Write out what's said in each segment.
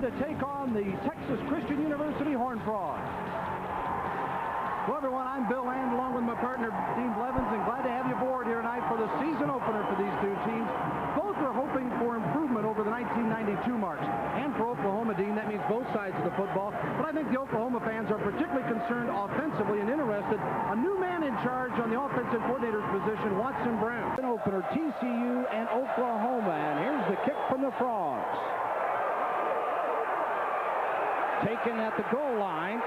to take on the Texas Christian University Horned Frogs. Hello, everyone. I'm Bill Land, along with my partner, Dean Blevins, and glad to have you aboard here tonight for the season opener for these two teams. Both are hoping for improvement over the 1992 marks. And for Oklahoma, Dean, that means both sides of the football. But I think the Oklahoma fans are particularly concerned offensively and interested. A new man in charge on the offensive coordinator's position, Watson Brown. An opener, TCU and Oklahoma. And here's the kick from the Frogs. Taken at the goal line.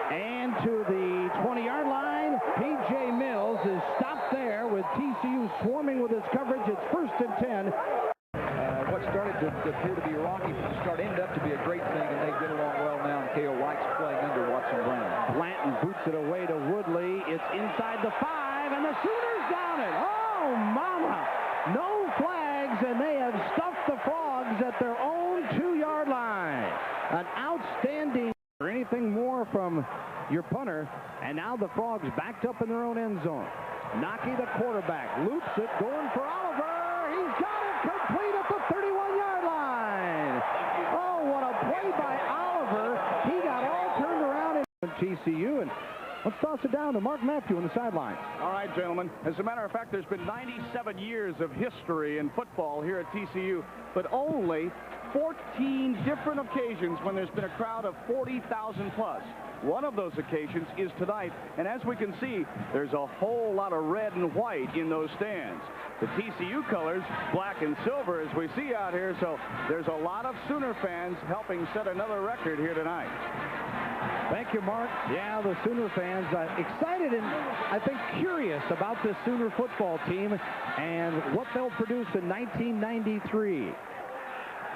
And to the 20-yard line, P.J. Mills is stopped there with TCU swarming with his coverage. It's 1st and 10. What started to appear to be a rocky start ended up to be a great thing, and they get along well now, and Cale likes playing under Watson Brown. Blanton boots it away to Woodley. It's inside the 5, and the Sooners down it. Oh, mama! No flags, and they have stuffed the Frogs at their own 2-yard line. An outstanding... or anything more from your punter, and now the Frogs backed up in their own end zone. Nocky, the quarterback, loops it, going for Oliver. He's got it complete at the 31-yard line. Oh, what a play by Oliver. He got all turned around in TCU, and let's toss it down to Mark Matthew on the sidelines. All right, gentlemen. As a matter of fact, there's been 97 years of history in football here at TCU, but only 14 different occasions when there's been a crowd of 40,000 plus. One of those occasions is tonight, and as we can see, there's a whole lot of red and white in those stands. The TCU colors, black and silver, as we see out here, so there's a lot of Sooner fans helping set another record here tonight. Thank you, Mark. Yeah, the Sooner fans excited and I think curious about this Sooner football team and what they'll produce in 1993.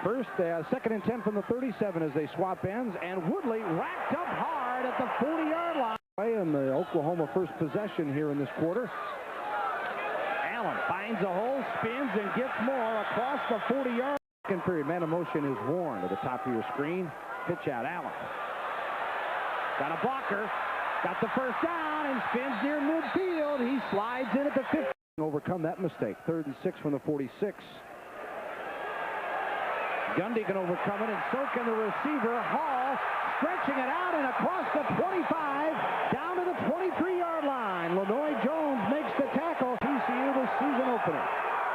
First, 2nd and 10 from the 37 as they swap ends, and Woodley racked up hard at the 40-yard line. In the Oklahoma first possession here in this quarter. Allen finds a hole, spins, and gets more across the 40-yard. Second period, man of motion is worn to the top of your screen. Pitch out, Allen. Got a blocker, got the first down, and spins near midfield. He slides in at the 50. Overcome that mistake. 3rd and 6 from the 46. Gundy can overcome it, and so can the receiver, Hall, stretching it out and across the 25, down to the 23-yard line. Lenoy Jones makes the tackle. TCU, the season opener.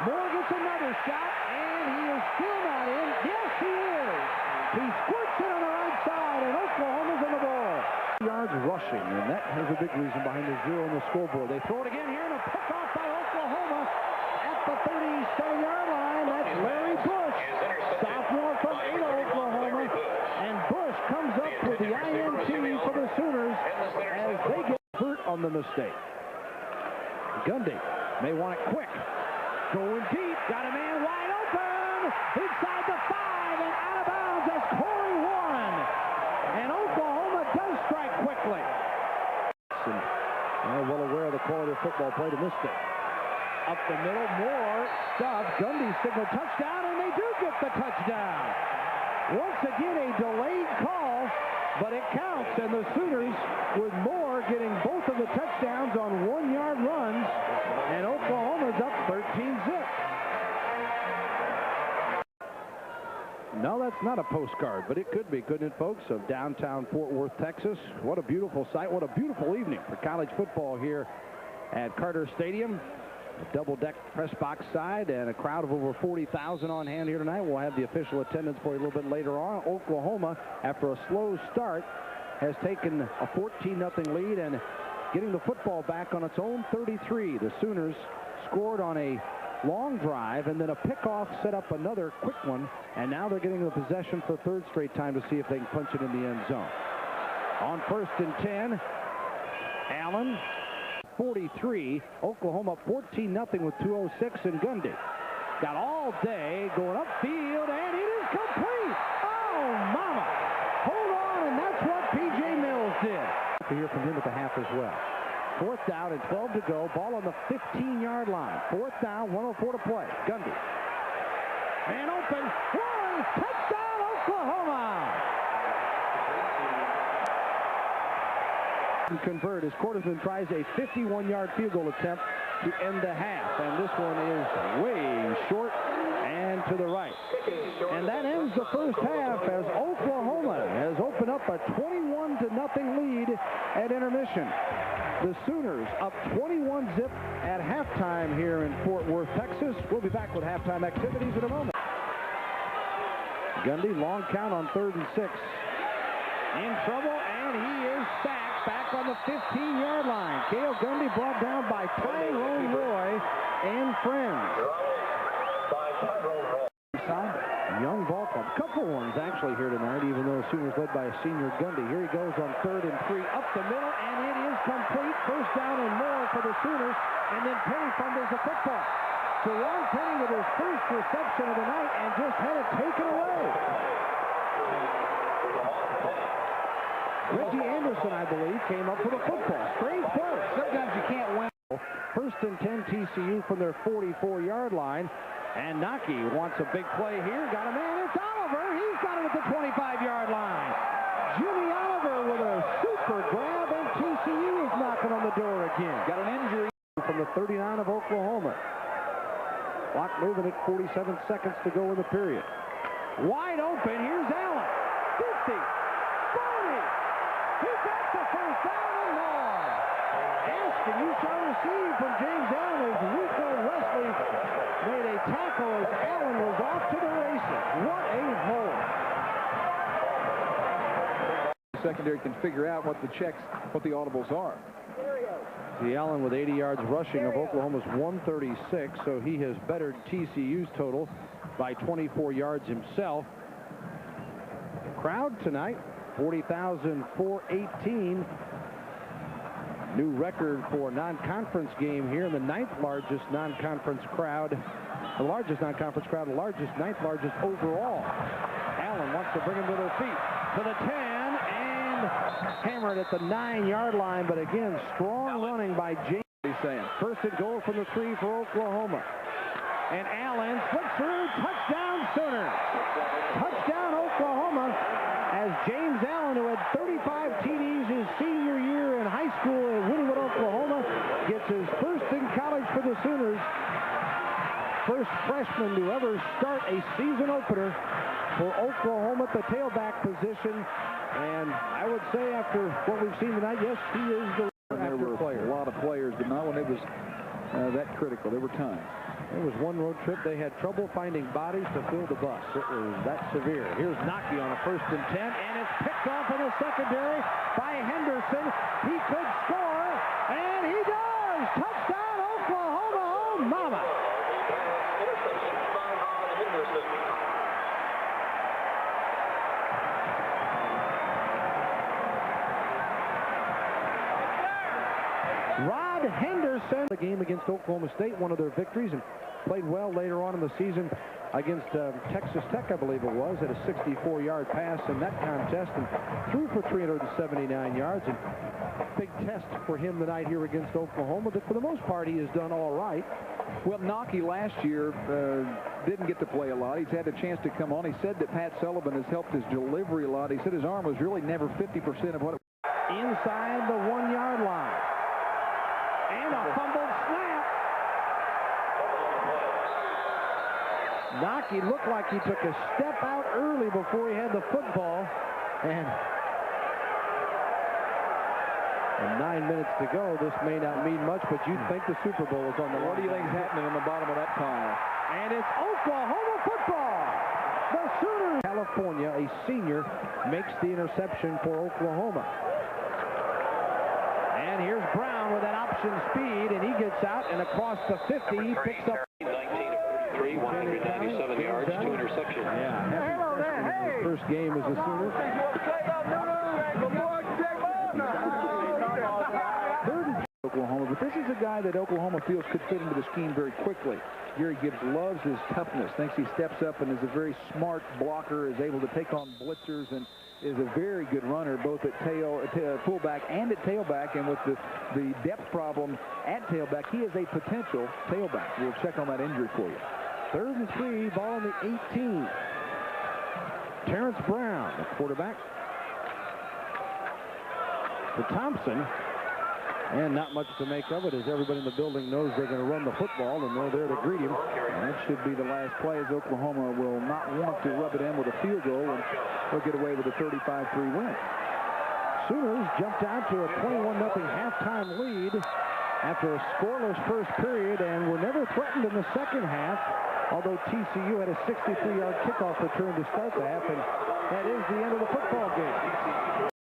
Moore gets another shot, and he is still not in. Yes, he is. He squirts it on the right side, and Oklahoma's in the ball. Yards rushing, and that has a big reason behind the 0 on the scoreboard. They throw it again here, and a pick off by Oklahoma at the 37-yard line. That's Larry Bush. Sophomore from Ada, Oklahoma, and Bush comes up with the INT for the Sooners as they get hurt on the mistake. Gundy may want it quick. Going deep, got a man wide open, inside the 5 and out of bounds as Corey Warren. And Oklahoma does strike quickly. And well aware of the quality of football played in this game. Up the middle, more stuff. Gundy signal touchdown, and they do get the touchdown. Once again, a delayed call, but it counts. And the Sooners, with Moore getting both of the touchdowns on 1-yard runs, and Oklahoma's up 13-zip. No, that's not a postcard, but it could be, couldn't it, folks, of downtown Fort Worth, Texas. What a beautiful sight. What a beautiful evening for college football here at Carter Stadium. A double-deck press box side and a crowd of over 40,000 on hand here tonight. We'll have the official attendance for you a little bit later on. Oklahoma, after a slow start, has taken a 14-0 lead and getting the football back on its own 33. The Sooners scored on a long drive, and then a pickoff set up another quick one, and now they're getting the possession for a 3rd straight time to see if they can punch it in the end zone. On 1st and 10, Allen. 43, Oklahoma 14-0 with 2:06, and Gundy got all day going upfield, and it is complete. Oh, mama. Hold on, and that's what P.J. Mills did. To hear from him at the half as well. 4th down and 12 to go. Ball on the 15-yard line. 4th down, 1:04 to play. Gundy. Man open. Warren, touchdown, Oklahoma. Convert as Quarterman tries a 51-yard field goal attempt to end the half, and this one is way short and to the right. And that ends the first half as Oklahoma a 21-0 lead at intermission. The Sooners up 21-zip at halftime here in Fort Worth, Texas. We'll be back with halftime activities in a moment. Gundy, long count on 3rd and 6. In trouble, and he is sacked back on the 15-yard line. Cale Gundy brought down by Tyrone Roy and friends. Young ball club. Couple ones actually here tonight, even though Sooners led by a senior Gundy. Here he goes on 3rd and 3 up the middle, and it is complete. First down and more for the Sooners, and then Penny fumbles the football. Jerald Penny with his first reception of the night and just had it taken away. Ricky Anderson, I believe, came up with a football. Strange play. Sometimes you can't win. First and 10 TCU from their 44-yard line. And Naki wants a big play here. Got a man. It's Oliver. He's got it at the 25-yard line. Jimmy Oliver with a super grab, and TCU is knocking on the door again. Got an injury from the 39 of Oklahoma. Clock moving at 47 seconds to go in the period. Wide open. Here's Allen. 50. 40. He got the first down and more. Ask and you shall receive from James Allen as Rico Wesley made a tackle as Allen was off to the races. What a hole. The secondary can figure out what the checks, what the audibles are. The Allen with 80 yards rushing of Oklahoma's 136, so he has bettered TCU's total by 24 yards himself. Crowd tonight, 40,418. New record for non-conference game here, the ninth largest non-conference crowd. The largest non-conference crowd, the ninth largest overall. Allen wants to bring him to their feet. To the 10, and hammered at the 9-yard line, but again, strong running by James. First and goal from the 3 for Oklahoma. And Allen slips through, touchdown Sooners. Touchdown Oklahoma, as James Allen, who had 35 TDs his senior year in high school at Wynwood, Oklahoma, gets his first in college for the Sooners. First freshman to ever start a season opener for Oklahoma at the tailback position. And I would say after what we've seen tonight, yes, he is the player. A lot of players, but not when it was that critical. There were times. There was one road trip they had trouble finding bodies to fill the bus. It was that severe. Here's Naki on a 1st and 10, and it's picked off in the secondary by Henderson. He could score, and he does! Touchdown, Oklahoma! Oh, mama! Rod Henderson. The game against Oklahoma State, one of their victories, and played well later on in the season against Texas Tech, I believe it was, at a 64-yard pass in that contest, and threw for 379 yards. And big test for him tonight here against Oklahoma, but for the most part, he has done all right. Well, Naki last year didn't get to play a lot. He's had a chance to come on. He said that Pat Sullivan has helped his delivery a lot. He said his arm was really never 50% of what it was. Inside the 1-yard line. And a fumbled snap. Naki looked like he took a step out early before he had the football. And 9 minutes to go. This may not mean much, but you'd think the Super Bowl is on the line. What do you think is happening on the bottom of that pile? And it's Oklahoma football. The Sooners. California, a senior, makes the interception for Oklahoma. And here's Brown with that option speed, and he gets out and across the 50. He picks up 19 of 33, 197 yards, 2 interceptions. Yeah. First game as a Sooner. Oklahoma, but this is a guy that Oklahoma feels could fit into the scheme very quickly. Gary Gibbs loves his toughness, thinks he steps up and is a very smart blocker, is able to take on blitzers, and is a very good runner both at fullback and at tailback. And with the depth problem at tailback, he is a potential tailback. We'll check on that injury for you. 3rd and 3, ball on the 18. Terrence Brown, the quarterback. To Thompson. And not much to make of it, as everybody in the building knows they're going to run the football, and they're there to greet him. And that should be the last play, as Oklahoma will not want to rub it in with a field goal. And they'll get away with a 35-3 win. Sooners jumped out to a 21-0 halftime lead after a scoreless first period and were never threatened in the second half, although TCU had a 63-yard kickoff return to start the half, and that is the end of the football game.